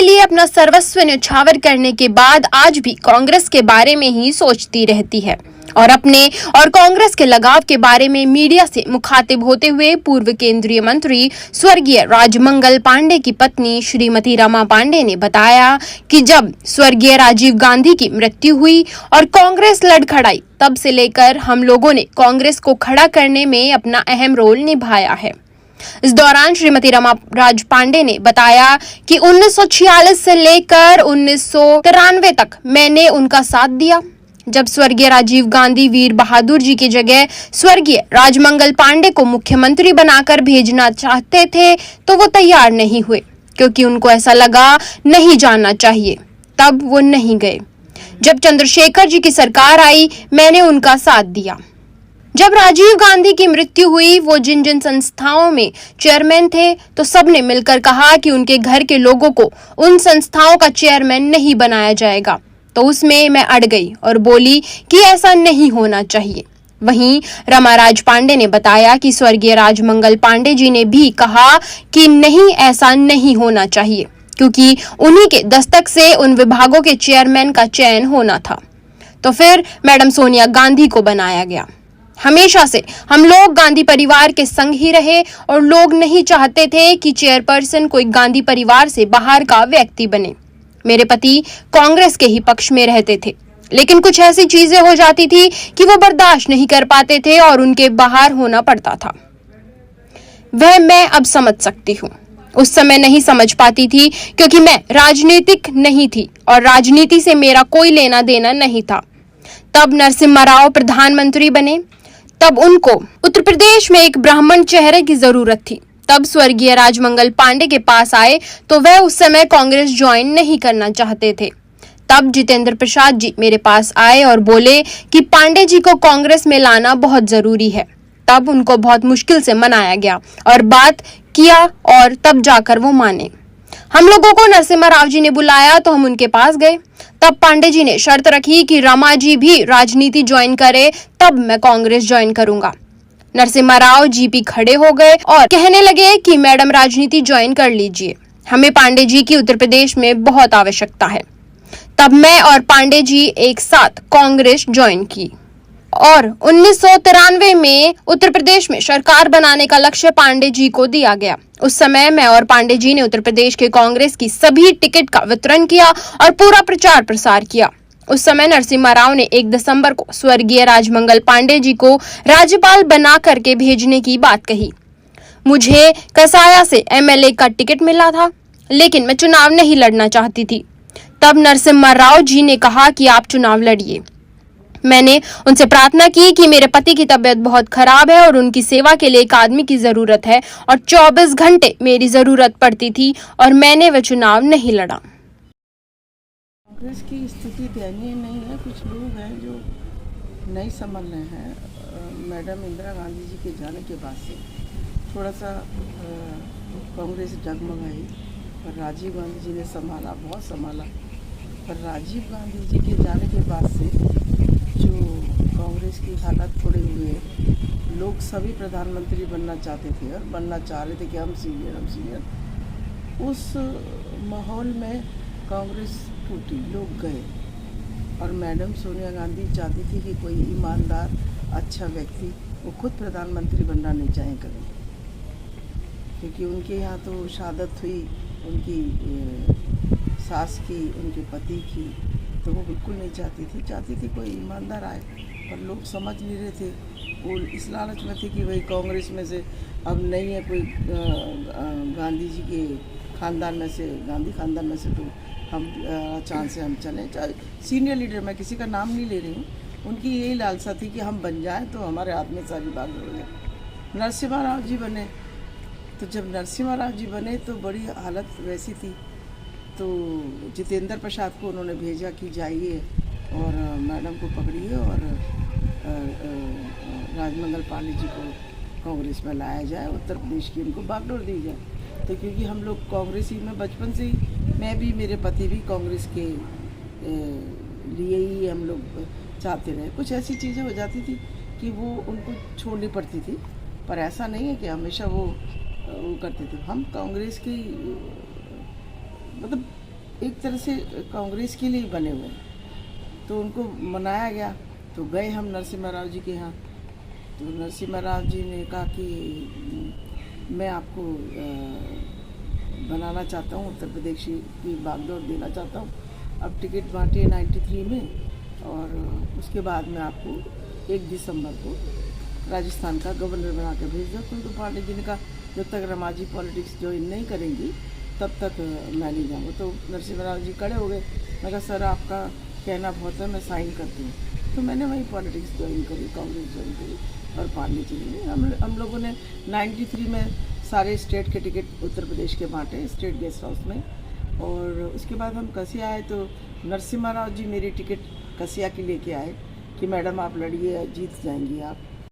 लिए अपना सर्वस्व न्यौछावर करने के बाद आज भी कांग्रेस के बारे में ही सोचती रहती है और अपने और कांग्रेस के लगाव के बारे में मीडिया से मुखातिब होते हुए पूर्व केंद्रीय मंत्री स्वर्गीय राजमंगल पांडे की पत्नी श्रीमती रमा पांडे ने बताया कि जब स्वर्गीय राजीव गांधी की मृत्यु हुई और कांग्रेस लड़खड़ाई, तब से लेकर हम लोगों ने कांग्रेस को खड़ा करने में अपना अहम रोल निभाया है। इस दौरान श्रीमती रमा राज पांडे ने बताया कि 1946 से लेकर 1993 तक मैंने उनका साथ दिया। जब स्वर्गीय राजीव गांधी वीर बहादुर जी की जगह स्वर्गीय राजमंगल पांडे को मुख्यमंत्री बनाकर भेजना चाहते थे तो वो तैयार नहीं हुए, क्योंकि उनको ऐसा लगा नहीं जाना चाहिए। तब वो नहीं गए। जब चंद्रशेखर जी की सरकार आई, मैंने उनका साथ दिया। जब राजीव गांधी की मृत्यु हुई, वो जिन जिन संस्थाओं में चेयरमैन थे, तो सबने मिलकर कहा कि उनके घर के लोगों को उन संस्थाओं का चेयरमैन नहीं बनाया जाएगा। तो उसमें मैं अड़ गई और बोली कि ऐसा नहीं होना चाहिए। वहीं रमा राज पांडे ने बताया कि स्वर्गीय राजमंगल पांडे जी ने भी कहा कि नहीं, ऐसा नहीं होना चाहिए, क्योंकि उन्हीं के दस्तक से उन विभागों के चेयरमैन का चयन होना था। तो फिर मैडम सोनिया गांधी को बनाया गया। हमेशा से हम लोग गांधी परिवार के संग ही रहे और लोग नहीं चाहते थे कि चेयरपर्सन कोई गांधी परिवार से बाहर का व्यक्ति बने। मेरे पति कांग्रेस के ही पक्ष में रहते थे, लेकिन कुछ ऐसी चीजें हो जाती थी कि वो बर्दाश्त नहीं कर पाते थे और उनके बाहर होना पड़ता था। वह मैं अब समझ सकती हूँ। उस समय नहीं समझ पाती थी, क्योंकि मैं राजनीतिक नहीं थी और राजनीति से मेरा कोई लेना देना नहीं था। तब नरसिम्हा राव प्रधानमंत्री बने, तब उनको उत्तर प्रदेश में एक ब्राह्मण चेहरे की जरूरत थी। तब स्वर्गीय राजमंगल पांडे के पास आए तो वह उस समय कांग्रेस ज्वाइन नहीं करना चाहते थे। तब जितेंद्र प्रसाद जी मेरे पास आए और बोले कि पांडे जी को कांग्रेस में लाना बहुत जरूरी है। तब उनको बहुत मुश्किल से मनाया गया और बात किया और तब जाकर वो माने। हम लोगों को नरसिम्हा राव जी ने बुलाया तो हम उनके पास गए। तब पांडे जी ने शर्त रखी कि रमा जी भी राजनीति ज्वाइन करे, तब मैं कांग्रेस ज्वाइन करूंगा। नरसिम्हा राव जी भी खड़े हो गए और कहने लगे कि मैडम राजनीति ज्वाइन कर लीजिए, हमें पांडे जी की उत्तर प्रदेश में बहुत आवश्यकता है। तब मैं और पांडे जी एक साथ कांग्रेस ज्वाइन की और 1993 में उत्तर प्रदेश में सरकार बनाने का लक्ष्य पांडे जी को दिया गया। उस समय मैं और पांडे जी ने उत्तर प्रदेश के कांग्रेस की सभी टिकट का वितरण किया और पूरा प्रचार प्रसार किया। उस समय नरसिम्हा राव ने 1 दिसंबर को स्वर्गीय राजमंगल पांडे जी को राज्यपाल बना करके भेजने की बात कही। मुझे कसाया से एमएलए का टिकट मिला था, लेकिन मैं चुनाव नहीं लड़ना चाहती थी। तब नरसिम्हा राव जी ने कहा कि आप चुनाव लड़िए। मैंने उनसे प्रार्थना की कि मेरे पति की तबीयत बहुत खराब है और उनकी सेवा के लिए एक आदमी की जरूरत है और 24 घंटे मेरी जरूरत पड़ती थी और मैंने वह चुनाव नहीं लड़ा। कांग्रेस की स्थिति दयनीय नहीं है। कुछ लोग हैं जो नहीं समझ रहे हैं। मैडम इंदिरा गांधी जी के जाने के बाद से थोड़ा सा कांग्रेस डगमगाई और राजीव गांधी जी ने संभाला, बहुत संभाला। पर राजीव गांधी जी के जाने के बाद से जो कांग्रेस की हालत थोड़े हुए, लोग सभी प्रधानमंत्री बनना चाहते थे और बनना चाह रहे थे कि हम सीनियर। उस माहौल में कांग्रेस टूटी, लोग गए और मैडम सोनिया गांधी चाहती थी कि कोई ईमानदार अच्छा व्यक्ति, वो खुद प्रधानमंत्री बनना नहीं चाहें कभी, क्योंकि उनके यहाँ तो शहादत हुई उनकी सास की, उनके पति की, तो वो बिल्कुल नहीं चाहती थी कोई ईमानदार आए। पर लोग समझ नहीं रहे थे, वो इस लालच में थे कि वही कांग्रेस में से अब नहीं है कोई गांधी जी के ख़ानदान में से, गांधी ख़ानदान में से, तो हम चांस से हम चलें। चाहे सीनियर लीडर, मैं किसी का नाम नहीं ले रही हूँ, उनकी यही लालसा थी कि हम बन जाएं तो हमारे हाथ में सारी बात हो जाए। नरसिम्हा राव जी बने, तो जब नरसिम्हा राव जी बने तो बड़ी हालत वैसी थी, तो जितेंद्र प्रसाद को उन्होंने भेजा कि जाइए और मैडम को पकड़िए और राजमंगल पांडे जी को कांग्रेस में लाया जाए, उत्तर प्रदेश की उनको बागडोर दी जाए। तो क्योंकि हम लोग कांग्रेसी में बचपन से ही, मैं भी, मेरे पति भी कांग्रेस के लिए ही हम लोग चाहते रहे। कुछ ऐसी चीज़ें हो जाती थी कि वो उनको छोड़नी पड़ती थी, पर ऐसा नहीं है कि हमेशा वो करते थे। हम कांग्रेस की मतलब एक तरह से कांग्रेस के लिए ही बने हुए हैं। तो उनको मनाया गया, तो गए हम नरसिम्हा राव जी के यहाँ। तो नरसिम्हा राव जी ने कहा कि मैं आपको बनाना चाहता हूँ, उत्तर प्रदेश की बागडोर देना चाहता हूँ। अब टिकट बांटे 93 में, और उसके बाद मैं आपको 1 दिसंबर को राजस्थान का गवर्नर बना के भेज दूँ। तो पांडे जी ने कहा जब तक रमाजी पॉलिटिक्स ज्वाइन नहीं करेंगी तब तक मैं नहीं जाऊँगा। तो नरसिम्हा राव जी खड़े हो गए। मैं कहा सर आपका कहना बहुत है, मैं साइन करती हूँ। तो मैंने वही पॉलिटिक्स ज्वाइन करी, कांग्रेस ज्वाइन करी, और पांडे जी ने हम लोगों ने 93 में सारे स्टेट के टिकट उत्तर प्रदेश के बांटे स्टेट गेस्ट हाउस में। और उसके बाद हम कसिया आए तो नरसिम्हा राव जी मेरी टिकट कसिया की लेके आए कि मैडम आप लड़िए, जीत जाएंगी आप।